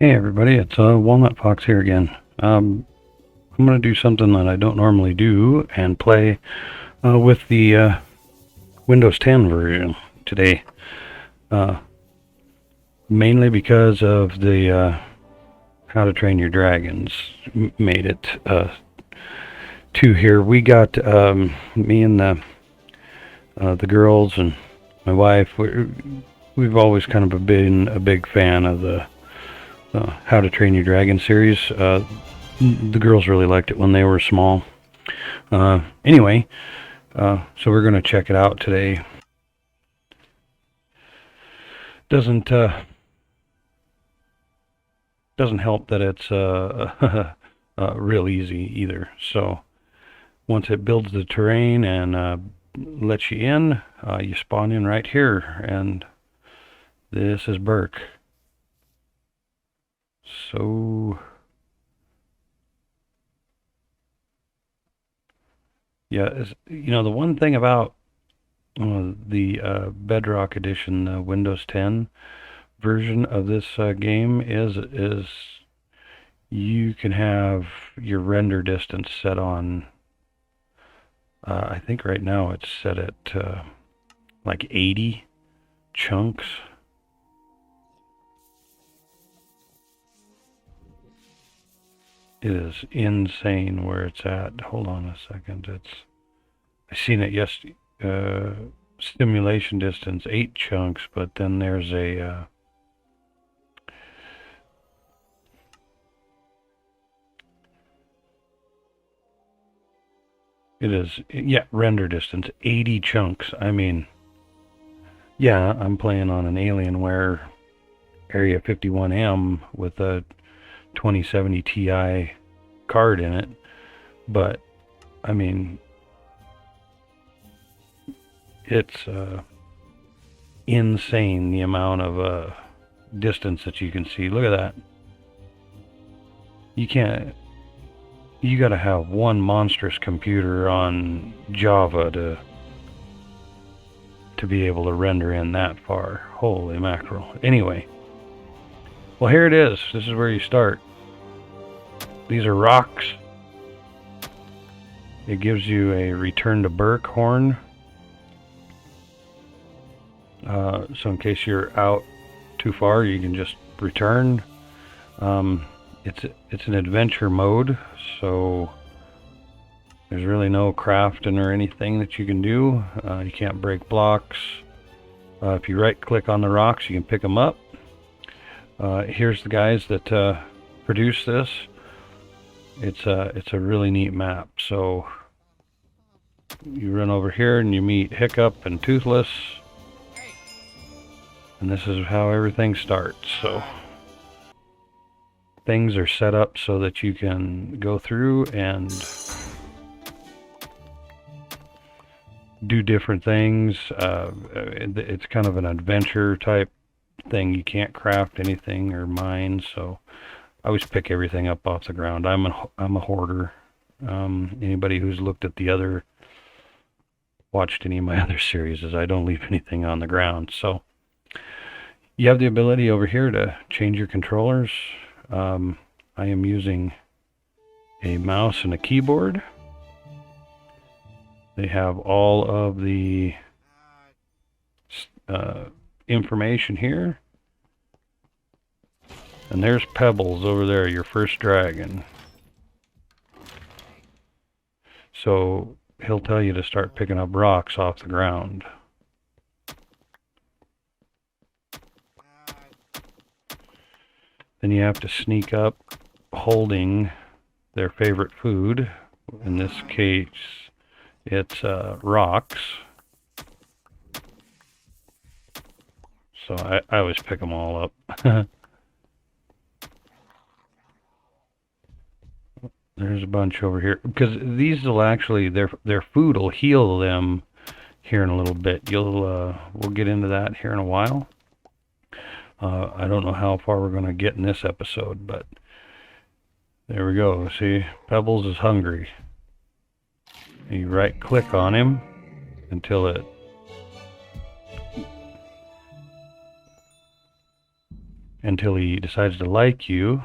Hey everybody, it's Walnut Fox here again. I'm going to do something that I don't normally do and play with the Windows 10 version today. Uh, Mainly because of the How to Train Your Dragons made it to here. We got me and the girls and my wife. We've always kind of been a big fan of the How to Train Your Dragon series. The girls really liked it when they were small. Anyway, so we're going to check it out today. Doesn't doesn't help that it's real easy either. So once it builds the terrain and lets you in, you spawn in right here, and this is Berk. So yeah, the one thing about the Bedrock Edition Windows 10 version of this game is you can have your render distance set on. I think right now it's set at like 80 chunks. It is insane where it's at. Hold on a second. I seen it yesterday. Stimulation distance 8 chunks, but then there's a it is, yeah, render distance 80 chunks. I mean, yeah, I'm playing on an Alienware Area 51M with a 2070 Ti card in it, but I mean, it's insane the amount of distance that you can see. Look at that. You gotta have one monstrous computer on Java to be able to render in that far. Holy mackerel. Anyway, well, here it is. This is where you start. These are rocks. It gives you a return to Berk horn. So in case you're out too far, you can just return. It's an adventure mode, so there's really no crafting or anything that you can do. You can't break blocks. If you right click on the rocks, you can pick them up. Here's the guys that produce this. It's a really neat map. So you run over here and you meet Hiccup and Toothless, and this is how everything starts. So things are set up so that you can go through and do different things. It's kind of an adventure type thing. You can't craft anything or mine, so I always pick everything up off the ground. I'm a hoarder. Anybody who's watched any of my other series, is I don't leave anything on the ground. So you have the ability over here to change your controllers. I am using a mouse and a keyboard. They have all of the information here. And there's Pebbles over there, your first dragon. So he'll tell you to start picking up rocks off the ground. Then you have to sneak up holding their favorite food. In this case, it's rocks. So I always pick them all up. There's a bunch over here, because these will actually, their food will heal them here in a little bit. We'll get into that here in a while. I don't know how far we're going to get in this episode, but there we go. See, Pebbles is hungry. You right click on him until until he decides to like you.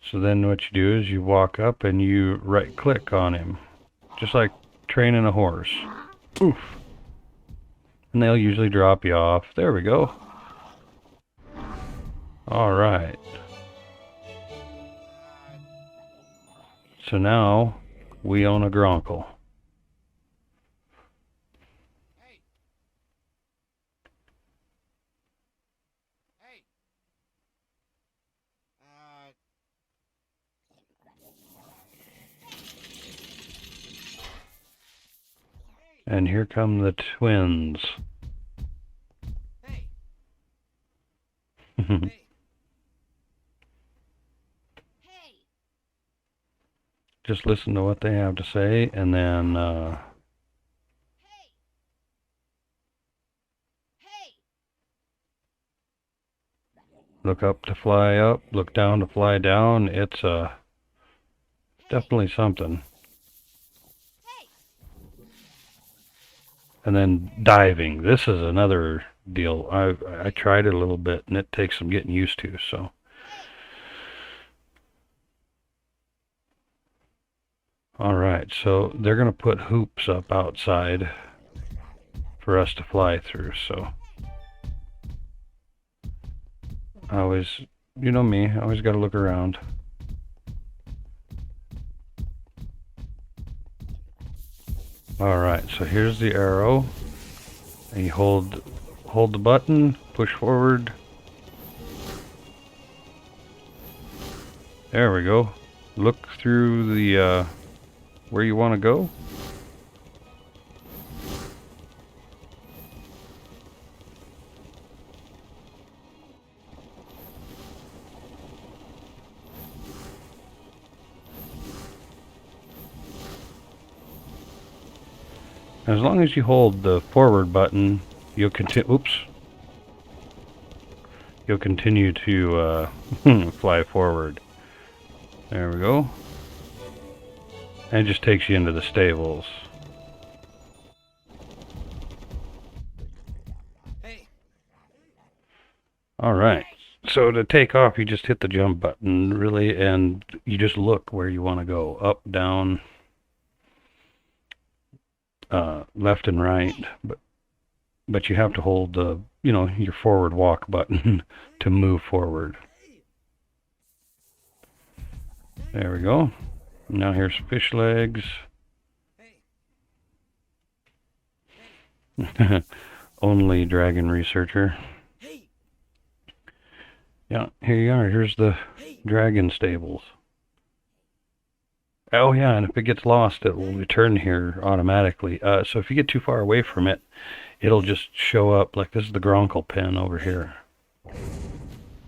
So then what you do is you walk up and you right click on him, just like training a horse. Oof. And they'll usually drop you off. There we go. Alright. So now we own a Gronkle. And here come the twins. Just listen to what they have to say, and then look up to fly up, look down to fly down. It's definitely something. And then diving. This is another deal. I tried it a little bit, and it takes some getting used to. So, all right. So they're gonna put hoops up outside for us to fly through. So I always, you know me, I always got to look around. Alright, so here's the arrow. And you hold the button, push forward. There we go. Look through the where you want to go. As long as you hold the forward button, you'll continue. Oops. You'll continue to fly forward. There we go. And it just takes you into the stables. All right. So to take off, you just hit the jump button, really, and you just look where you want to go. Up, down, left and right, but you have to hold the, your forward walk button to move forward. There we go. Now here's fish legs. Only dragon researcher. Yeah, here you are. Here's the dragon stables. Oh yeah, and if it gets lost, it will return here automatically. So if you get too far away from it, it'll just show up. Like this is the Gronkle pen over here.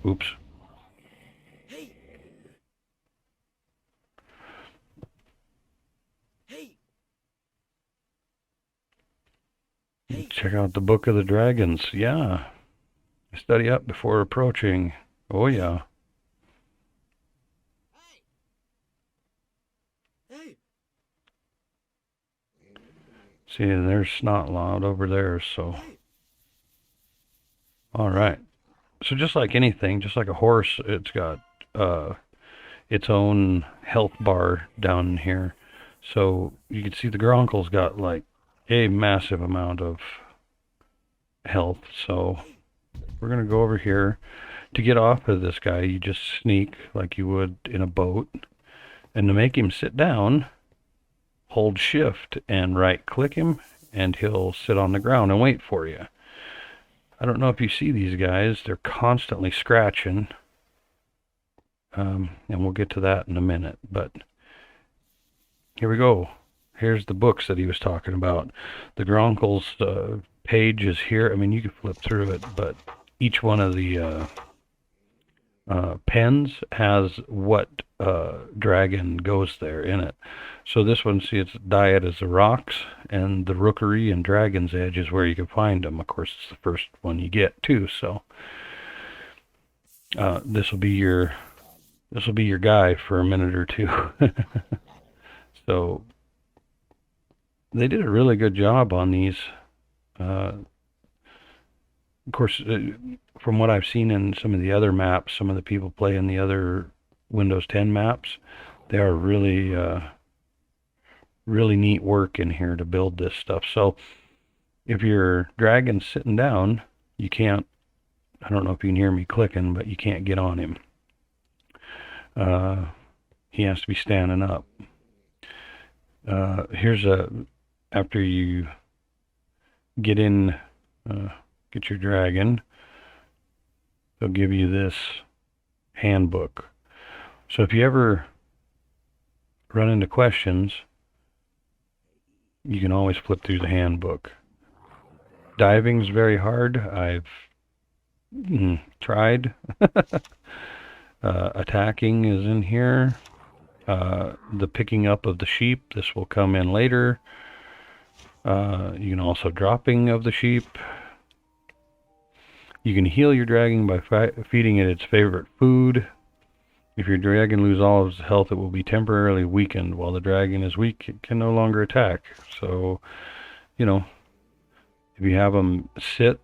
Oops. Check out the Book of the Dragons. Yeah. Study up before approaching. Oh yeah. See, there's Snotlout over there, so. Alright. So just like anything, just like a horse, it's got its own health bar down here. So you can see the Gronkle's got like a massive amount of health. So we're going to go over here. To get off of this guy, you just sneak like you would in a boat. And to make him sit down, hold shift and right click him, and he'll sit on the ground and wait for you. I don't know if you see these guys, they're constantly scratching. And we'll get to that in a minute, but here we go. Here's the books that he was talking about. The Gronkle's page is here. I mean, you can flip through it, but each one of the pens has what dragon goes there in it. So this one, see, its diet is the rocks, and the rookery and dragon's edge is where you can find them. Of course, it's the first one you get too. So this will be your guy for a minute or two. So they did a really good job on these. Of course, from what I've seen in some of the other maps, some of the people play in the other Windows 10 maps, they are really, really neat work in here to build this stuff. So if your dragon's sitting down, you can't, I don't know if you can hear me clicking, but you can't get on him. He has to be standing up. After you get in, get your dragon, they'll give you this handbook. So if you ever run into questions, you can always flip through the handbook. Diving's very hard. I've tried. Attacking is in here. The picking up of the sheep, this will come in later. You can also dropping of the sheep. You can heal your dragon by feeding it its favorite food. If your dragon loses all of its health, it will be temporarily weakened. While the dragon is weak, it can no longer attack. So, you know, if you have them sit,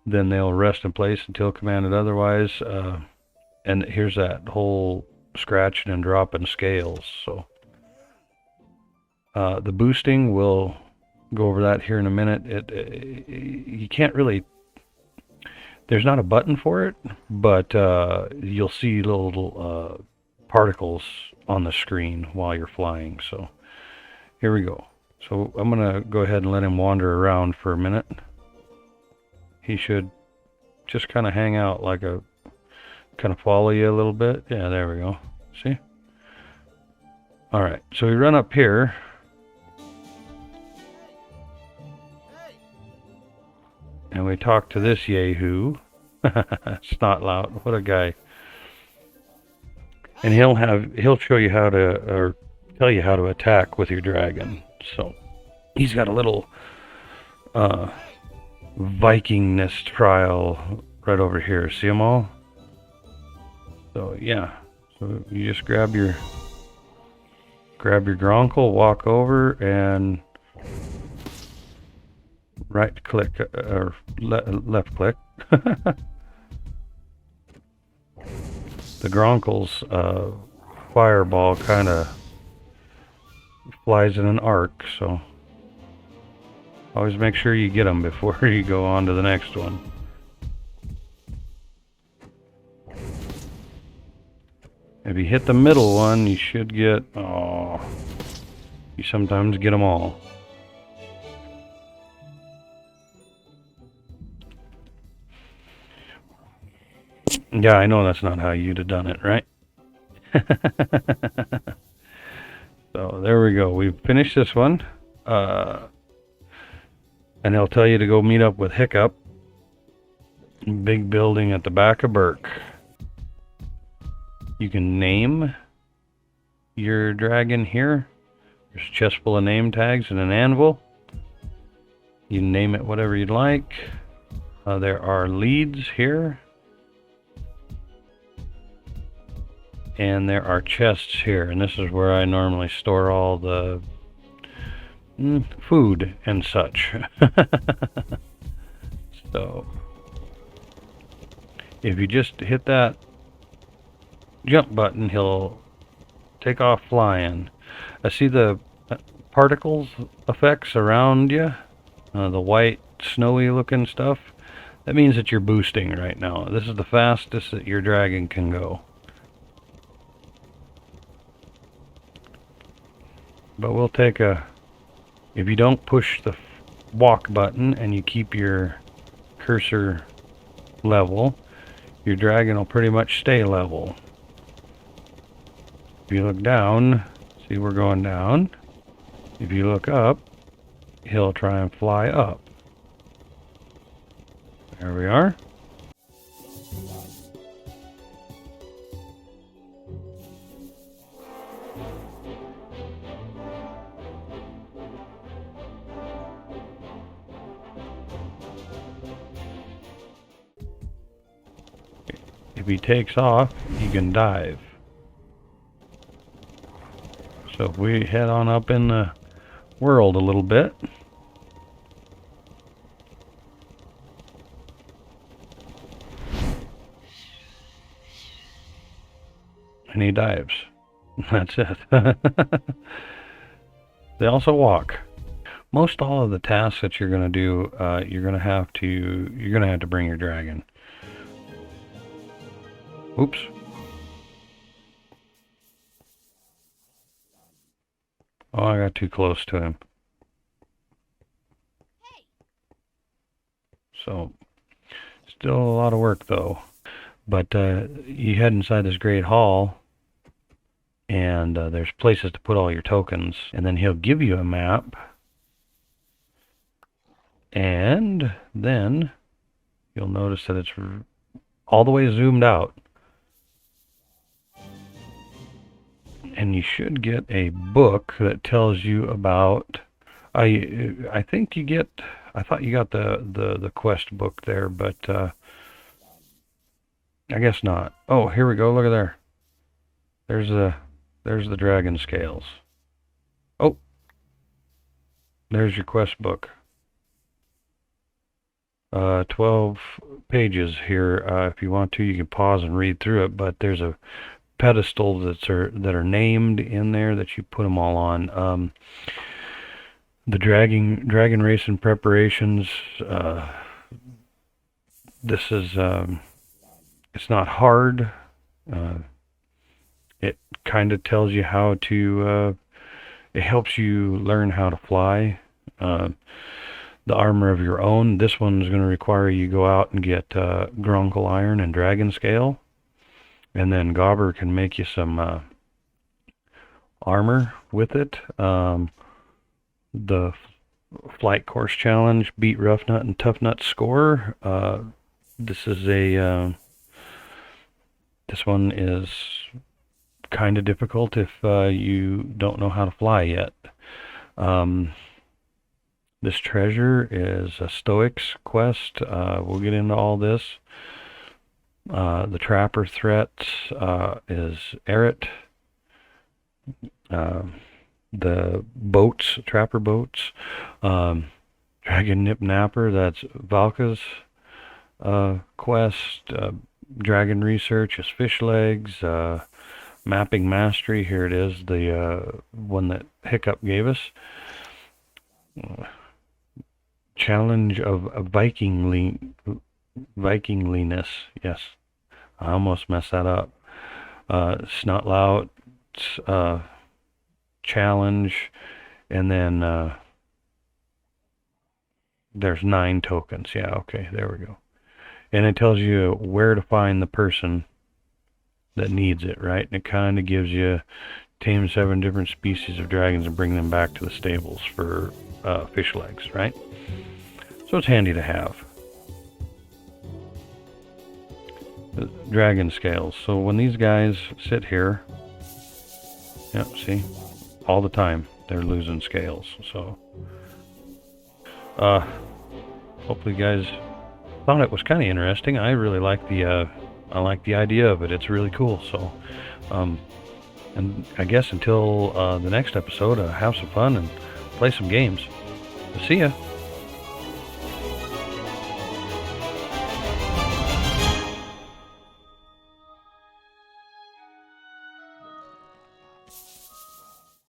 then they'll rest in place until commanded otherwise. And here's that whole scratching and dropping scales. So the boosting, we'll go over that here in a minute. You can't really, there's not a button for it, but you'll see little particles on the screen while you're flying. So here we go. So I'm gonna go ahead and let him wander around for a minute. He should just kind of hang out like a, kind of follow you a little bit. Yeah, there we go. See? All right, so we run up here. And we talk to this yahoo. Snot loud. What a guy. And he'll show you how to, or tell you how to attack with your dragon. So he's got a little Viking nest trial right over here. See them all? So yeah. So you just grab your Gronkel, walk over, and right click or left click. The Gronkel's fireball kind of flies in an arc, so always make sure you get them before you go on to the next one. If you hit the middle one, you should get, you sometimes get them all. Yeah, I know that's not how you'd have done it, right? So there we go. We've finished this one. And he'll tell you to go meet up with Hiccup. Big building at the back of Berk. You can name your dragon here. There's a chest full of name tags and an anvil. You can name it whatever you'd like. There are leads here. And there are chests here, and this is where I normally store all the food and such. So if you just hit that jump button, he'll take off flying. I see the particles effects around you, the white snowy looking stuff. That means that you're boosting right now. This is the fastest that your dragon can go. But we'll take a, if you don't push the walk button and you keep your cursor level, your dragon will pretty much stay level. If you look down, see we're going down. If you look up, he'll try and fly up. There we are. If he takes off, he can dive. So if we head on up in the world a little bit, and he dives. That's it. They also walk. Most all of the tasks that you're gonna do, you're gonna have to bring your dragon. Oops. Oh, I got too close to him. So, still a lot of work though. But you head inside this great hall, and there's places to put all your tokens, and then he'll give you a map, and then you'll notice that it's all the way zoomed out. And you should get a book that tells you about. I think you get. I thought you got the quest book there, but I guess not. Oh, here we go. Look at there. There's the dragon scales. Oh, there's your quest book. 12 pages here. If you want to, you can pause and read through it. But there's a pedestal that are named in there that you put them all on. The dragon racing preparations. This is it's not hard. It kind of tells you how to. It helps you learn how to fly. The armor of your own. This one's going to require you go out and get Grunkle Iron and Dragon Scale. And then Gobber can make you some armor with it. The Flight Course Challenge, beat Rough Nut and Tough Nut score. This is this one is kind of difficult if you don't know how to fly yet. This treasure is a Stoics quest. We'll get into all this. The Trapper threat is Eret. The boats, Trapper boats. Dragon Nip Napper, that's Valka's quest. Dragon Research is Fish Legs. Mapping Mastery, here it is, the one that Hiccup gave us. Challenge of Vikingliness. Yes, I almost messed that up. Snotlout challenge, and then there's 9 tokens. Yeah, okay, there we go. And it tells you where to find the person that needs it, right? And it kind of gives you tame 7 different species of dragons and bring them back to the stables for fish legs, right? So it's handy to have. The dragon scales. So when these guys sit here, yep, see, all the time they're losing scales. So hopefully you guys thought it was kind of interesting. I really like the idea of it. It's really cool. So and I guess until the next episode, have some fun and play some games. See ya.